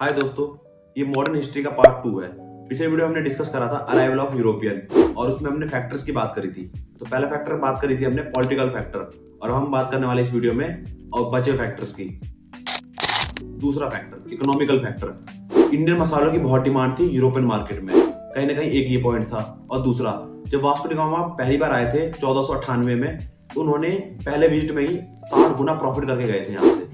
हाय दोस्तों, ये modern history का पार्ट 2 है। पिछले वीडियो हमने डिस्कस करा था अराइवल ऑफ यूरोपियन और उसमें हमने फैक्टर्स की बात करी थी। तो पहला फैक्टर बात करी थी हमने पॉलिटिकल फैक्टर और हम बात करने वाले इस वीडियो में और बचे फैक्टर्स की। दूसरा फैक्टर इकोनॉमिकल फैक्टर। इंडियन मसालों की बहुत डिमांड थी यूरोपियन मार्केट में, कहीं ना कहीं एक ये पॉइंट था। और दूसरा, जब वास्को डी गामा पहली बार आए थे 1498 में, तो उन्होंने पहले विजिट में ही 60 गुना प्रॉफिट करके गए थे यहाँ से।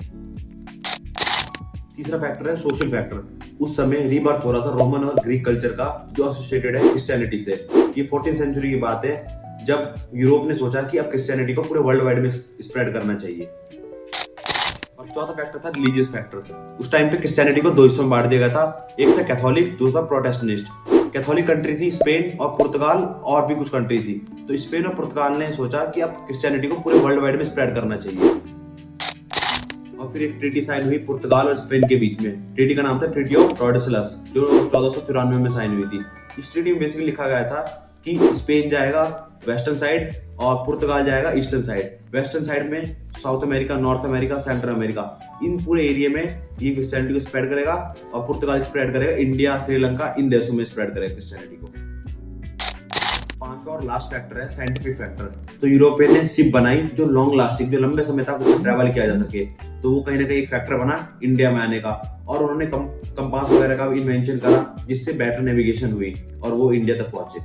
तीसरा फैक्टर है सोशल फैक्टर। उस समय रीबर्थ हो रहा था रोमन और ग्रीक कल्चर का, जो एसोसिएटेड है क्रिश्चियनिटी से। ये 14th सेंचुरी की बात है, जब यूरोप ने सोचा कि अब क्रिश्चियनिटी को पूरे वर्ल्ड वाइड में स्प्रेड करना चाहिए। और चौथा फैक्टर था रिलीजियस फैक्टर। उस टाइम पे क्रिश्चियनिटी को दो हिस्सों में बांट दिया गया था, एक था कैथोलिक, दूसरा प्रोटेस्टेंटिस्ट। कैथोलिक कंट्री थी स्पेन और पुर्तगाल, और भी कुछ कंट्री थी। तो स्पेन और पुर्तगाल ने सोचा कि अब क्रिश्चियनिटी को पूरे वर्ल्ड वाइड में स्प्रेड करना चाहिए। और फिर एक ट्रीटी साइन हुई पुर्तगाल और स्पेन के बीच में। ट्रीटी का नाम था ट्रीटी ऑफ टॉर्डेसलस, जो 1494 में साइन हुई थी। इस ट्रीटी में बेसिकली लिखा गया था कि स्पेन जाएगा वेस्टर्न साइड और पुर्तगाल जाएगा ईस्टर्न साइड। वेस्टर्न साइड में south America, north America, central America, इन पूरे एरिया में ये क्रिश्चियनिटी को स्प्रेड करेगा और पुर्तगाल स्प्रेड करेगा इंडिया, श्रीलंका, इन देशों में स्प्रेड करेगा क्रिश्चियनिटी को। पांचवा और लास्ट फैक्टर है साइंटिफिक फैक्टर। तो यूरोपियन ने शिप बनाई जो लॉन्ग लास्टिंग, जो लंबे समय तक उसे ट्रैवल किया जा सके। तो वो कहीं ना कहीं एक फैक्टर बना इंडिया में आने का। और उन्होंने कंपास वगैरह का इन्वेंशन करा, जिससे बेटर नेविगेशन हुई और वो इंडिया तक पहुंचे।